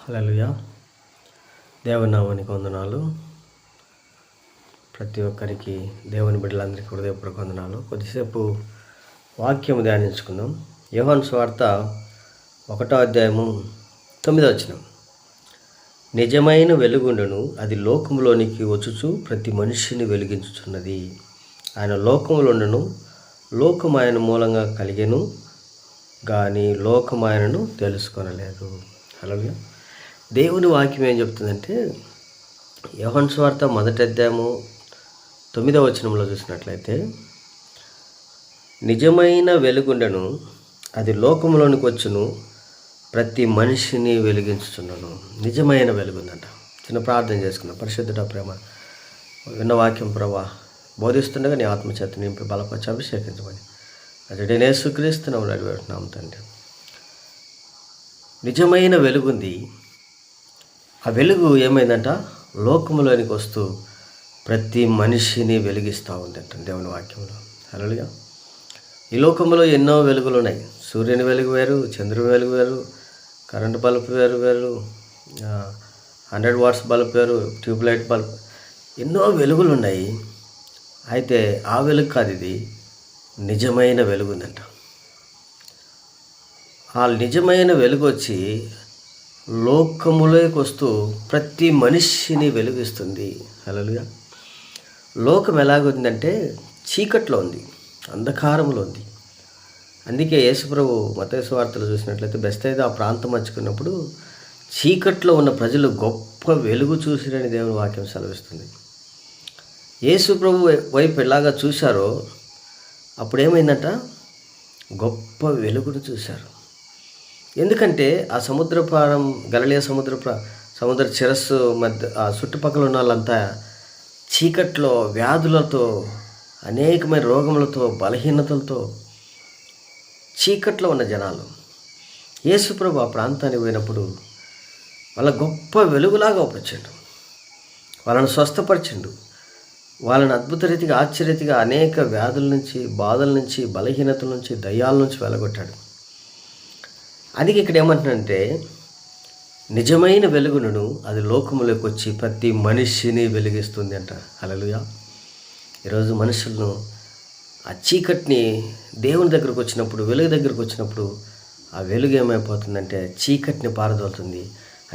హల్లెలూయా. దేవుని నామానికి వందనాలు. ప్రతి ఒక్కరికి, దేవుని బిడ్డలందరికీ హృదయపూర్వక వందనాలు. కొద్దిసేపు వాక్యం ధ్యానించుకుందాం. యోహాను సువార్త 1వ అధ్యాయము 9వ వచనం. నిజమైన వెలుగుండును, అది లోకములోనికి వచ్చుచు ప్రతి మనిషిని వెలిగించుచున్నది. ఆయన లోకములుండును, లోకం ఆయన మూలంగా కలిగెను, కానీ లోకం ఆయనను తెలుసుకొనలేదు. హల్లెలూయా. దేవుని వాక్యం ఏం చెప్తుందంటే, యోహాను సువార్త 1వ అధ్యాయము 9వ వచనంలో చూసినట్లయితే, నిజమైన వెలుగుండను, అది లోకంలోనికి వచ్చును, ప్రతి మనిషిని వెలిగించుచున్నాను. నిజమైన వెలుగుందంట. చిన్న ప్రార్థన చేసుకున్నాం. పరిశుద్ధుడ ప్రేమ విన్న వాక్యం ప్రభా బోధిస్తుండగా నీ ఆత్మచేత నింపి బలపరిచి అభిషేకించమని అతడి యేసుక్రీస్తును అడిగిపెడుతున్నాం తండ్రి. నిజమైన వెలుగుంది. ఆ వెలుగు ఏమైందంట, లోకంలోనికి వస్తూ ప్రతి మనిషిని వెలిగిస్తూ ఉందంట దేవుని వాక్యంలో. హల్లెలూయా. ఈ లోకంలో ఎన్నో వెలుగులు ఉన్నాయి. సూర్యుని వెలుగు వేరు, చంద్రుని వెలుగు వేరు, కరెంటు బల్బు వేరు, 100 వాట్స్ బల్బ్ వేరు, ట్యూబ్లైట్ బల్బ్, ఎన్నో వెలుగులు ఉన్నాయి. అయితే ఆ వెలుగు కాదు, ఇది నిజమైన వెలుగు ఉందంట. ఆ నిజమైన వెలుగు వచ్చి లోకములోకి వస్తూ ప్రతి మనిషిని వెలిగిస్తుంది. హల్లెలూయా. లోకం ఎలాగుందంటే చీకట్లో ఉంది, అంధకారంలో ఉంది. అందుకే యేసుప్రభు మత్తయి సువార్తలో చూసినట్లయితే బెత్సయిదా ఆ ప్రాంతం మర్చుకున్నప్పుడు చీకట్లో ఉన్న ప్రజలు గొప్ప వెలుగు చూసిరని దేవుని వాక్యం సెలవిస్తుంది. యేసుప్రభు వైపు ఎలాగా చూశారో అప్పుడు ఏమైందంట, గొప్ప వెలుగును చూశారు. ఎందుకంటే ఆ సముద్రపారం, గలిలయ సముద్ర శిరస్సు మధ్య ఆ చుట్టుపక్కల ఉన్న వాళ్ళంతా చీకట్లో, వ్యాధులతో, అనేకమైన రోగములతో, బలహీనతలతో చీకట్లో ఉన్న జనాలు. యేసుప్రభు ఆ ప్రాంతానికి పోయినప్పుడు వాళ్ళ గొప్ప వెలుగులాగా ఒప్పించిండు, వాళ్ళని స్వస్థపరిచిండు, వాళ్ళని అద్భుత రీతిగా, ఆశ్చర్యరీతిగా అనేక వ్యాధుల నుంచి, బాధల నుంచి, బలహీనతల నుంచి, దయ్యాల నుంచి వెళ్ళగొట్టాడు. అందుకే ఇక్కడ ఏమంటున్నాడంటే, నిజమైన వెలుగును, అది లోకములోకి వచ్చి ప్రతి మనిషిని వెలిగిస్తుంది అంట. హల్లెలూయా. ఈరోజు మనుషులను ఆ చీకటిని దేవుని దగ్గరకు వచ్చినప్పుడు, వెలుగు దగ్గరకు వచ్చినప్పుడు ఆ వెలుగు ఏమైపోతుందంటే చీకటిని పారదోలుతుంది.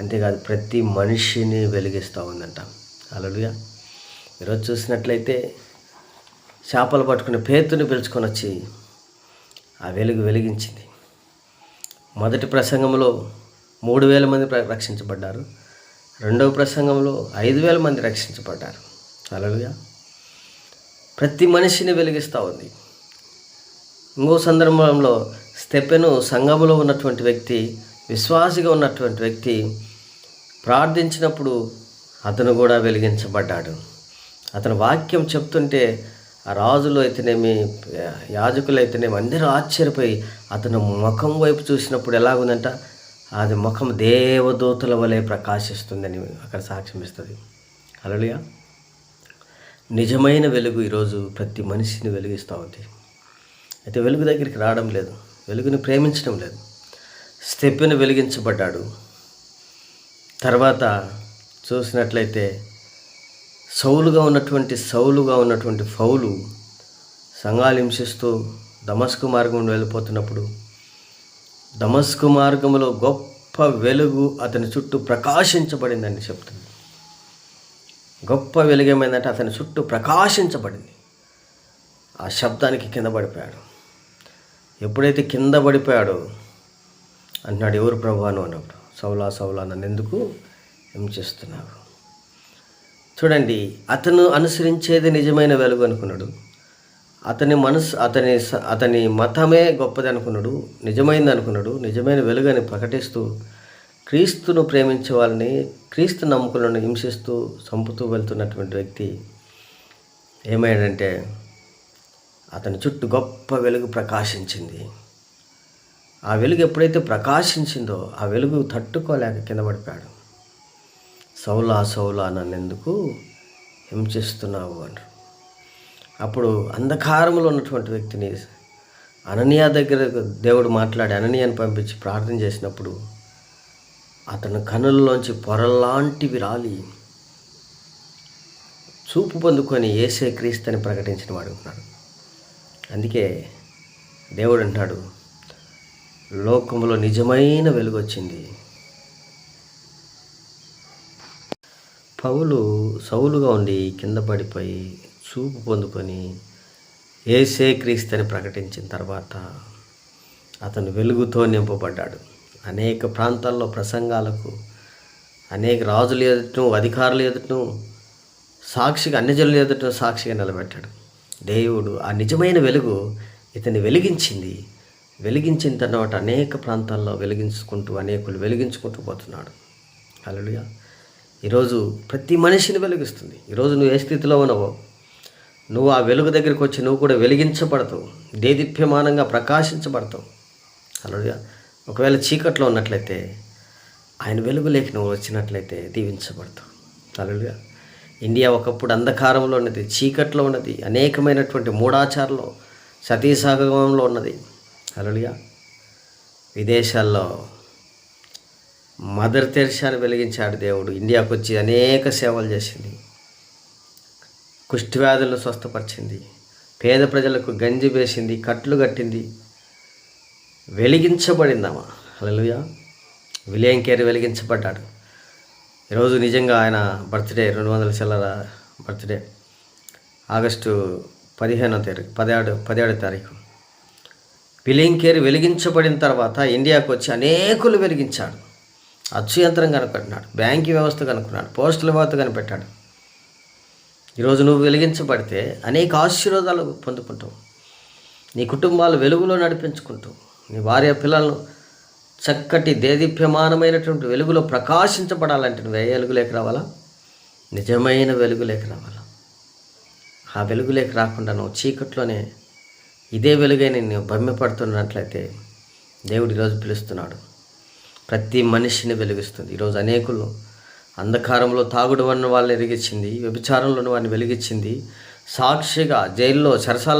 అంతేకాదు ప్రతి మనిషిని వెలిగిస్తూ ఉందంట. హల్లెలూయా. ఈరోజు చూసినట్లయితే చేపలు పట్టుకుని పేతుని పిలుచుకొని వచ్చి ఆ వెలుగు వెలిగించింది. మొదటి ప్రసంగంలో 3000 మంది రక్షించబడ్డారు. రెండవ ప్రసంగంలో 5000 మంది రక్షించబడ్డారు. హల్లెలూయా. ప్రతి మనిషిని వెలిగిస్తూ ఉంది. ఇంకో సందర్భంలో స్తెఫెను సంఘములో ఉన్నటువంటి వ్యక్తి, విశ్వాసిగా ఉన్నటువంటి వ్యక్తి ప్రార్థించినప్పుడు అతను కూడా వెలిగించబడ్డాడు. అతను వాక్యం చెప్తుంటే ఆ రాజులు అయితేనేమి, యాజకులు అయితేనేమి అందరూ ఆశ్చర్యపోయి అతను ముఖం వైపు చూసినప్పుడు ఎలాగుందంట, అది ముఖం దేవదూతల వలె ప్రకాశిస్తుందని అక్కడ సాక్ష్యం ఇస్తుంది. హల్లెలూయా. నిజమైన వెలుగు ఈరోజు ప్రతి మనిషిని వెలిగిస్తూ ఉంది. అయితే వెలుగు దగ్గరికి రావడం లేదు, వెలుగుని ప్రేమించడం లేదు. స్తెఫెను వెలిగించబడ్డాడు. తర్వాత చూసినట్లయితే సౌలుగా ఉన్నటువంటి పౌలు సంఘాలు హింసిస్తూ దమస్కు మార్గం వెళ్ళిపోతున్నప్పుడు దమస్కు మార్గంలో గొప్ప వెలుగు అతని చుట్టూ ప్రకాశించబడిందని చెప్తుంది. గొప్ప వెలుగు ఏమైందంటే అతని చుట్టూ ప్రకాశించబడింది. ఆ శబ్దానికి కింద పడిపోయాడు. ఎప్పుడైతే కింద పడిపోయాడో అంటున్నాడు, ఎవరు ప్రభువాను అన్నప్పుడు, సౌలా సౌలా నన్ను ఎందుకు హింసిస్తున్నావు. చూడండి, అతను అనుసరించేది నిజమైన వెలుగు అనుకున్నాడు. అతని మతమే గొప్పది అనుకున్నాడు, నిజమైంది అనుకున్నాడు. నిజమైన వెలుగు అని ప్రకటిస్తూ క్రీస్తును ప్రేమించే వాళ్ళని, క్రీస్తు నమ్ముకులను హింసిస్తూ చంపుతూ వెళ్తున్నటువంటి వ్యక్తి ఏమైందంటే అతని చుట్టూ గొప్ప వెలుగు ప్రకాశించింది. ఆ వెలుగు ఎప్పుడైతే ప్రకాశించిందో ఆ వెలుగు తట్టుకోలేక కింద పడిపోయాడు. సౌలా సౌలా నన్నెందుకు హింసిస్తున్నావు అంటారు. అప్పుడు అంధకారంలో ఉన్నటువంటి వ్యక్తిని అననీయ దగ్గర దేవుడు మాట్లాడి అననీయని పంపించి ప్రార్థన చేసినప్పుడు అతని కనుల్లోంచి పొరలాంటివి రాలి చూపు పొందుకొని యేసే క్రీస్తుని ప్రకటించిన వాడు ఉన్నాడు. అందుకే దేవుడు అంటున్నాడు, లోకంలో నిజమైన వెలుగు వచ్చింది. పౌలు సౌలుగా ఉండి కింద పడిపోయి చూపు పొందుకొని యేసే క్రీస్తుని ప్రకటించిన తర్వాత అతను వెలుగుతో నింపబడ్డాడు. అనేక ప్రాంతాల్లో ప్రసంగాలకు, అనేక రాజుల ఎదుటను, అధికారుల ఎదుటను సాక్షిగా, అన్యజనుల ఎదుటను సాక్షిగా నిలబెట్టాడు. దేవుడు ఆ నిజమైన వెలుగు ఇతన్ని వెలిగించిన తర్వాత అనేక ప్రాంతాల్లో అనేకులు వెలిగించుకుంటూ పోతున్నాడు. హల్లెలూయా. ఈరోజు ప్రతి మనిషిని వెలిగిస్తుంది. ఈరోజు నువ్వు ఏ స్థితిలో ఉన్నావో, నువ్వు ఆ వెలుగు దగ్గరికి వచ్చి నువ్వు కూడా వెలిగించబడతావు, దేదీప్యమానంగా ప్రకాశించబడతావు. హల్లెలూయా. ఒకవేళ చీకట్లో ఉన్నట్లయితే ఆయన వెలుగులోకి నువ్వు వచ్చినట్లయితే దీవించబడతావు. హల్లెలూయా. ఇండియా ఒకప్పుడు అంధకారంలో ఉన్నది, చీకట్లో ఉన్నది, అనేకమైనటువంటి మూఢాచారంలో, సతీసాగమంలో ఉన్నది. హల్లెలూయా. విదేశాల్లో మదర్ తెరెసాను వెలిగించాడు దేవుడు. ఇండియాకు వచ్చి అనేక సేవలు చేసింది, కుష్ఠవ్యాధులను స్వస్థపరిచింది, పేద ప్రజలకు గంజి వేసింది, కట్లు కట్టింది, వెలిగించబడిందమ్మా. హల్లెలూయా. William Carey వెలిగించబడ్డాడు. ఈరోజు నిజంగా ఆయన బర్త్డే 200 చిల్లర బర్త్డే ఆగస్టు 17వ తారీఖు. విలియం కేరీ వెలిగించబడిన తర్వాత ఇండియాకు వచ్చి అనేకులు వెలిగించాడు. అచ్చు యంత్రం కనుక్కున్నాడు, బ్యాంకింగ్ వ్యవస్థ కనుక్కున్నాడు, పోస్టల్ వ్యవస్థ కనిపెట్టాడు. ఈరోజు నువ్వు వెలిగించబడితే అనేక ఆశీర్వాదాలు పొందుకుంటావు. నీ కుటుంబాలు వెలుగులో నడిపించుకుంటావు. నీ భార్య పిల్లలను చక్కటి దేదీప్యమానమైనటువంటి వెలుగులో ప్రకాశించబడాలంటే నువ్వు ఏ వెలుగులోకి రావాలా? నిజమైన వెలుగులోకి రావాలా. ఆ వెలుగులోకి రాకుండా నువ్వు చీకట్లోనే ఇదే వెలుగై నేను భ్రమపడుతున్నట్లయితే దేవుడు ఈరోజు పిలుస్తున్నాడు. ప్రతి మనిషిని వెలిగిస్తుంది. ఈరోజు అనేకులు అంధకారంలో తాగుడు ఉన్న వాళ్ళని వెలిగించింది, వ్యభిచారంలో వారిని వెలిగించింది, సాక్షిగా జైల్లో చెరసాల